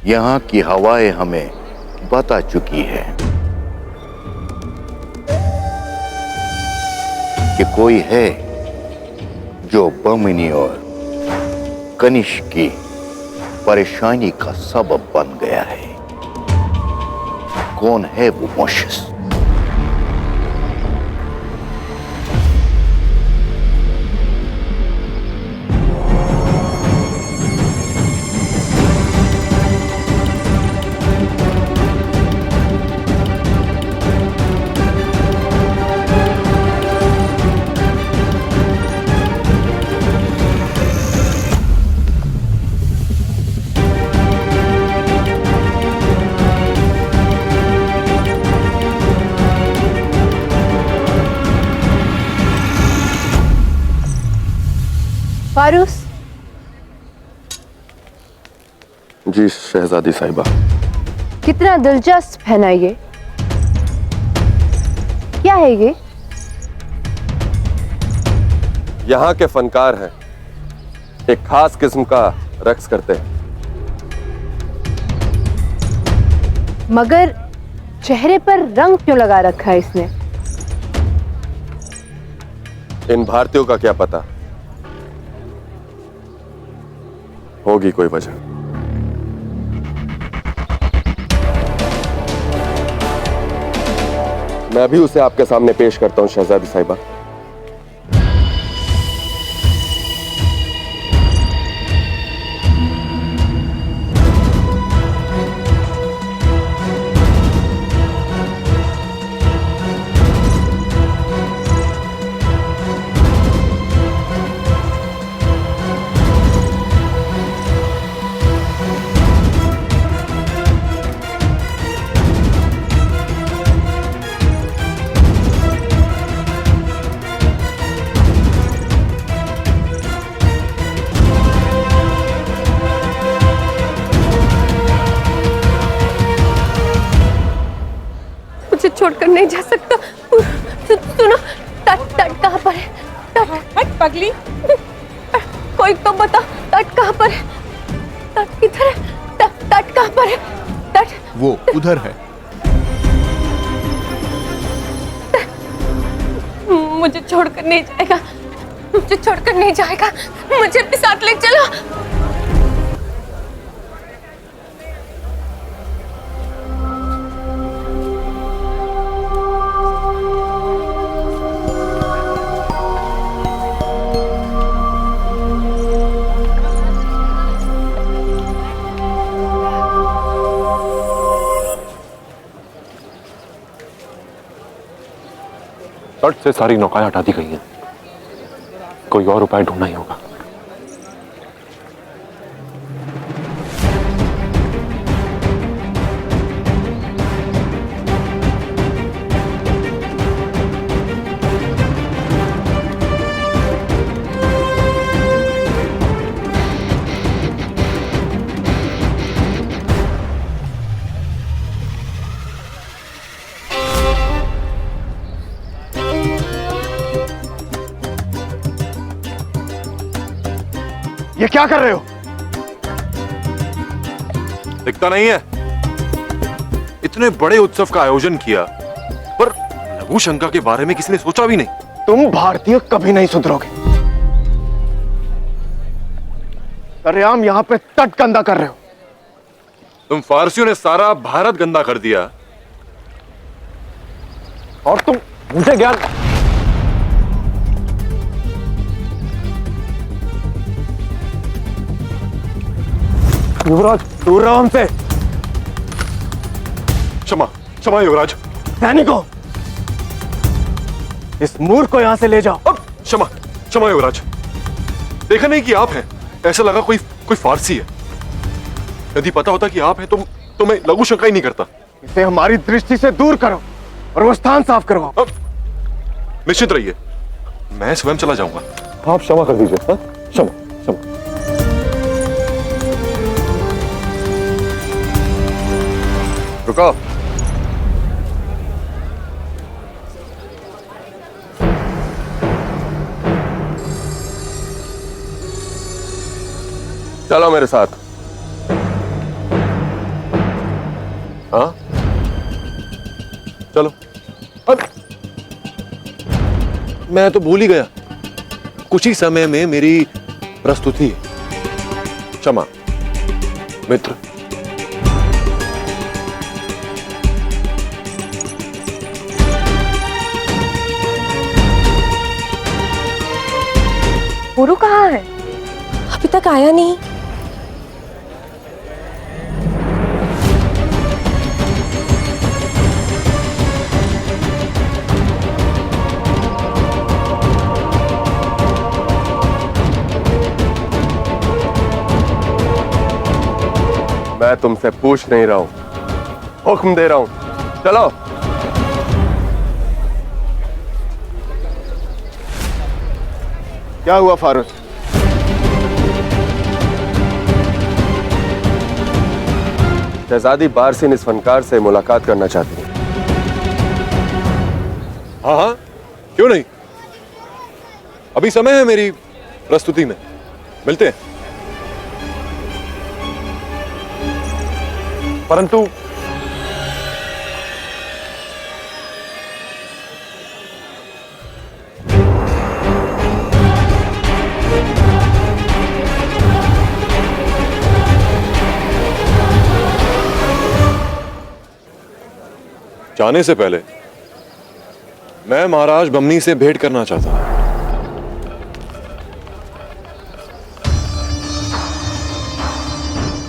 यहाँ की हवाएं हमें बता चुकी है कि कोई है जो बमिनी और कनिष्क की परेशानी का सबब बन गया है। कौन है वो मोशस? फारूस। जी शहजादी साहिबा। कितना दिलचस्प है ना ये। क्या है ये? यहाँ के फनकार हैं, एक खास किस्म का रक्स करते हैं। मगर चेहरे पर रंग क्यों लगा रखा है इसने? इन भारतीयों का क्या पता, होगी कोई वजह। मैं भी उसे आपके सामने पेश करता हूं शहजादी साहिबा। मुझे छोड़कर नहीं जा सकता। सुनो, तट कहाँ पर है? तट पगली, कोई तो बता, तट कहाँ पर है? तट किधर है? तट कहाँ पर है? तट वो उधर है। मुझे छोड़कर नहीं जाएगा, मुझे छोड़कर नहीं जाएगा। मुझे अपने साथ ले चलो। तट से सारी नौकाएं हटा दी गई हैं। कोई और उपाय ढूंढना ही होगा। ये क्या कर रहे हो? दिखता नहीं है? इतने बड़े उत्सव का आयोजन किया पर लघु शंका के बारे में किसी ने सोचा भी नहीं। तुम भारतीय कभी नहीं सुधरोगे। सरेआम यहाँ पे तट गंदा कर रहे हो। तुम फारसियों ने सारा भारत गंदा कर दिया और तुम मुझे ज्ञान। युवराज दूर रहो हमसे। क्षमा क्षमा युवराज। सैनिकों, इस मूर्ख को यहां से ले जाओ। क्षमा क्षमा युवराज। देखा नहीं कि आप हैं, ऐसा लगा कोई फारसी है। यदि पता होता कि आप हैं तो मैं लघु शंका ही नहीं करता। इसे हमारी दृष्टि से दूर करो और वो स्थान साफ करवाओ। निश्चित रहिए, मैं स्वयं चला जाऊंगा। आप क्षमा कर दीजिए। क्षमा क्षमा। रुको। चलो मेरे साथ। हाँ चलो। अब मैं तो भूल ही गया, कुछ ही समय में मेरी प्रस्तुति। क्षमा मित्र। पुरु कहाँ है? अभी तक आया नहीं। मैं तुमसे पूछ नहीं रहा हूं, हुक्म दे रहा हूं। चलो। क्या हुआ फारूक? शहजादी बारसीन इस फनकार से मुलाकात करना चाहती है। हाँ हाँ, क्यों नहीं, अभी समय है मेरी प्रस्तुति में, मिलते हैं। परंतु जाने से पहले मैं महाराज बमनी से भेंट करना चाहता हूं।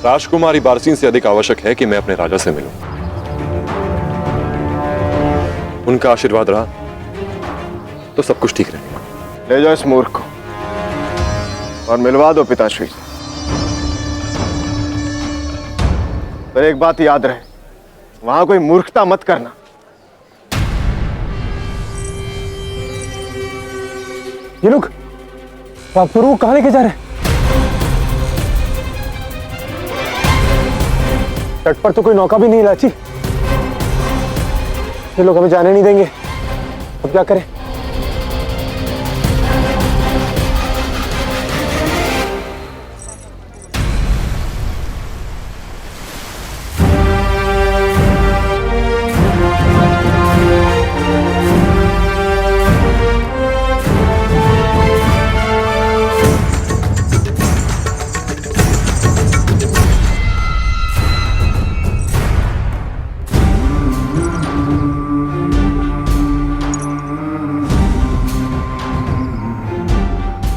राजकुमारी बारसीन से अधिक आवश्यक है कि मैं अपने राजा से मिलूं। उनका आशीर्वाद रहा तो सब कुछ ठीक रहेगा। ले जाओ इस मूर्ख को और मिलवा दो पिताश्री से। पर एक बात याद रहे, वहां कोई मूर्खता मत करना। ये लोग पुरु कहां लेके जा रहे हैं? तट पर तो कोई नौका भी नहीं लाची। ये लोग हमें जाने नहीं देंगे, अब क्या करें?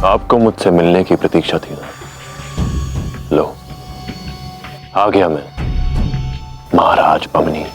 आपको मुझसे मिलने की प्रतीक्षा थी ना? लो, आ गया मैं, महाराज बमनी।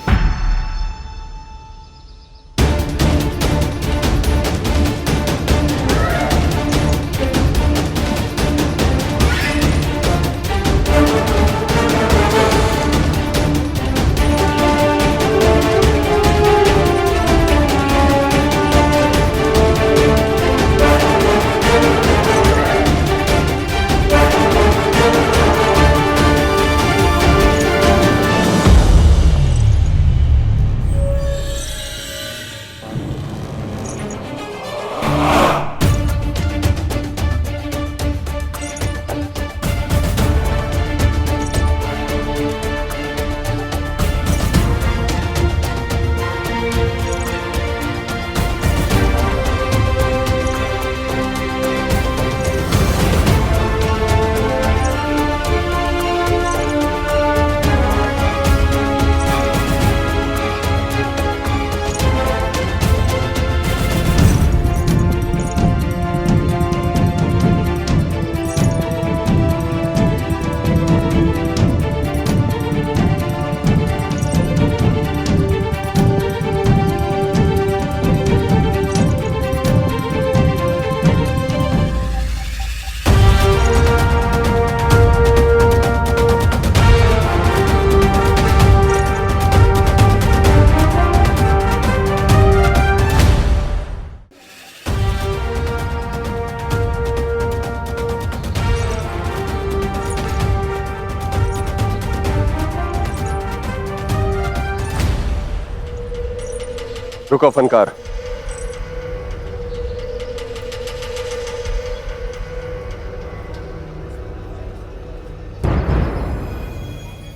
रुको फनकार।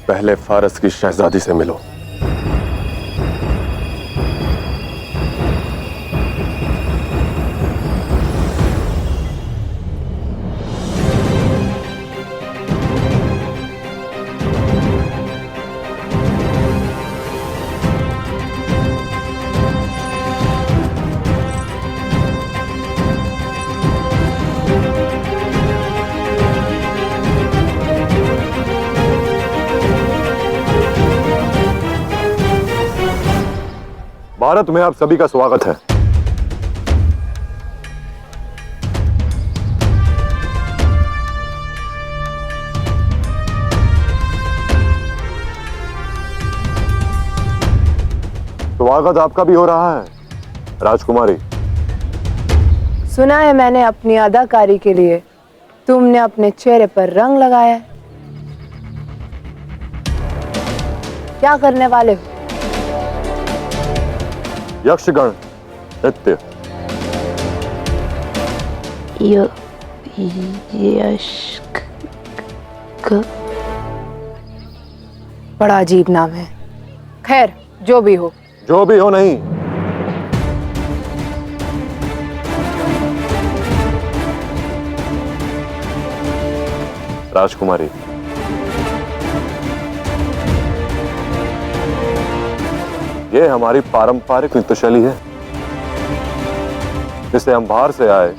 पहले फारस की शहजादी से मिलो। भारत में आप सभी का स्वागत है। स्वागत आपका भी हो रहा है राजकुमारी। सुना है मैंने अपनी अदाकारी के लिए तुमने अपने चेहरे पर रंग लगाया है। क्या करने वाले हो? यक्षगण नृत्य। बड़ा अजीब नाम है। खैर जो भी हो। जो भी हो नहीं, राजकुमारी, ये हमारी पारंपरिक नृत्य शैली है जिसे हम बाहर से आए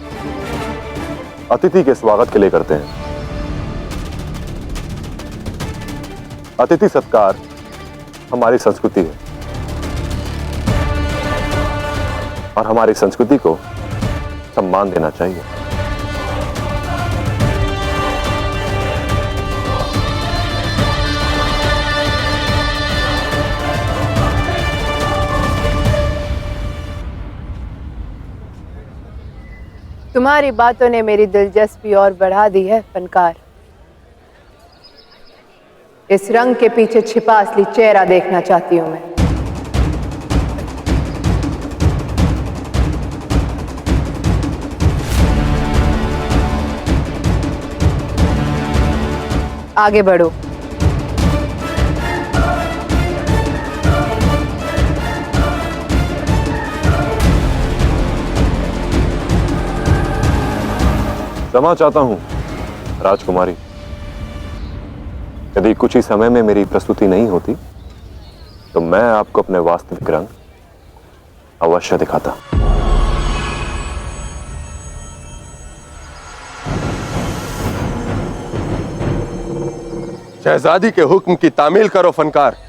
अतिथि के स्वागत के लिए करते हैं। अतिथि सत्कार हमारी संस्कृति है और हमारी संस्कृति को सम्मान देना चाहिए। तुम्हारी बातों ने मेरी दिलचस्पी और बढ़ा दी है फनकार। इस रंग के पीछे छिपा असली चेहरा देखना चाहती हूं मैं। आगे बढ़ो। क्षमा चाहता हूं राजकुमारी, यदि कुछ ही समय में मेरी प्रस्तुति नहीं होती तो मैं आपको अपने वास्तविक रंग अवश्य दिखाता। शहजादी के हुक्म की तामील करो फनकार।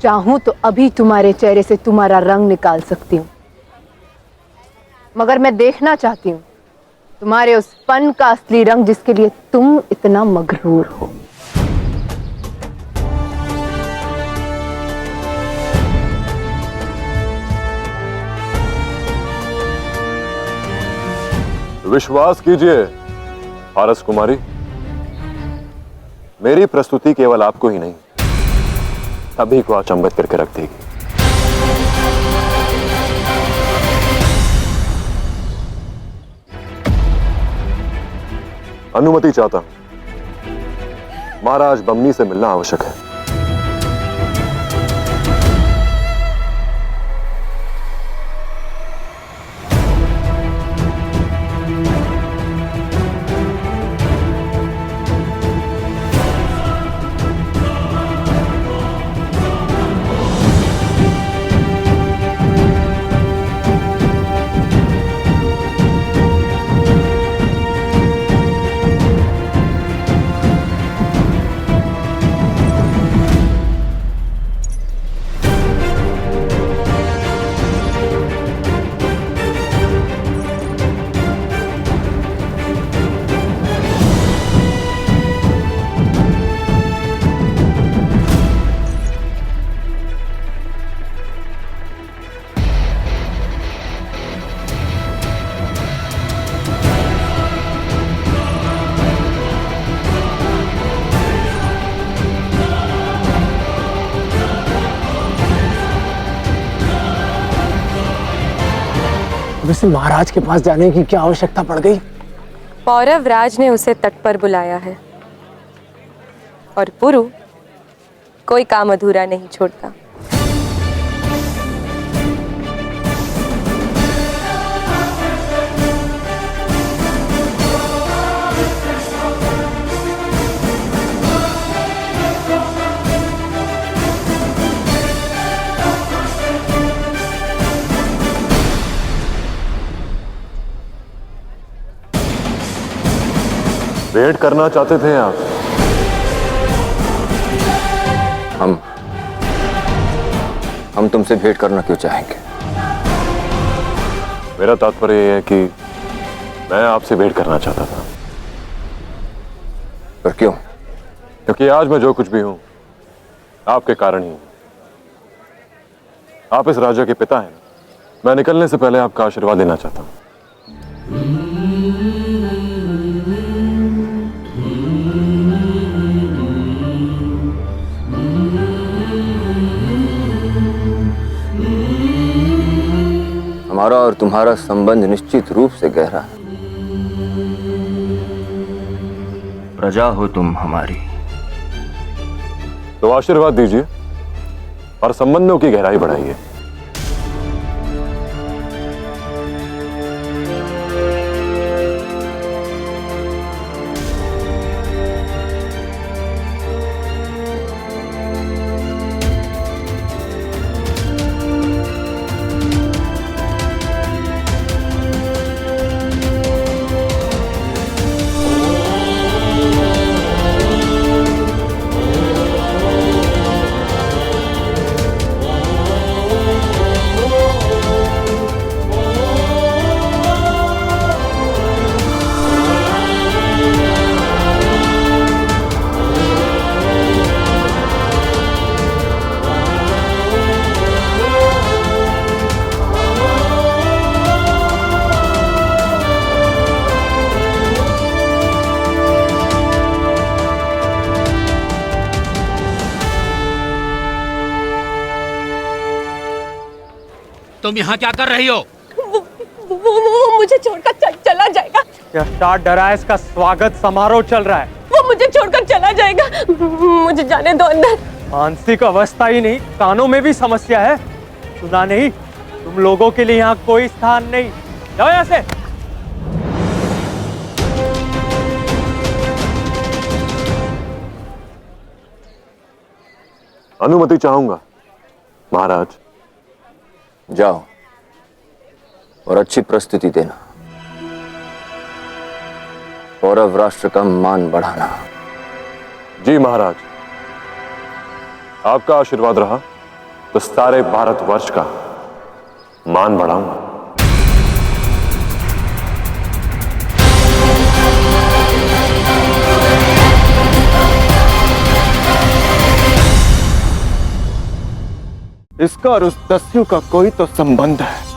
चाहूं तो अभी तुम्हारे चेहरे से तुम्हारा रंग निकाल सकती हूं, मगर मैं देखना चाहती हूं तुम्हारे उस फन का असली रंग जिसके लिए तुम इतना मगरूर हो। विश्वास कीजिए पारस कुमारी, मेरी प्रस्तुति केवल आपको ही नहीं सभी को अचंभित करके रख देगी। अनुमति चाहता हूं, महाराज बमनी से मिलना आवश्यक है। अब इसे महाराज के पास जाने की क्या आवश्यकता पड़ गई? पौरव राज ने उसे तट पर बुलाया है और पुरु कोई काम अधूरा नहीं छोड़ता। भेंट करना चाहते थे आप? हम तुमसे भेंट करना क्यों चाहेंगे? मेरा तात्पर्य यह है कि मैं आपसे भेंट करना चाहता था। पर क्यों? क्योंकि आज मैं जो कुछ भी हूं आपके कारण ही हूं। आप इस राजा के पिता हैं ना। मैं निकलने से पहले आपका आशीर्वाद लेना चाहता हूं। हमारा और तुम्हारा संबंध निश्चित रूप से गहरा है। प्रजा हो तुम हमारी। तो आशीर्वाद दीजिए और संबंधों की गहराई बढ़ाइए। तुम यहाँ क्या कर रही हो? वो मुझे छोड़कर चला जाएगा। क्या डरा है? इसका स्वागत समारोह चल रहा है। वो मुझे छोड़कर चला जाएगा। मुझे जाने दो अंदर। मानसिक अवस्था ही नहीं, कानों में भी समस्या है। सुना नहीं? तुम लोगों के लिए यहाँ कोई स्थान नहीं। जाओ यहाँ से। अनुमति चाहूंगा महाराज। जाओ और अच्छी प्रस्तुति देना। पौरव राष्ट्र का मान बढ़ाना। जी महाराज, आपका आशीर्वाद रहा तो सारे भारतवर्ष का मान बढ़ाऊंगा। इसका और उस दस्यु का कोई तो संबंध है।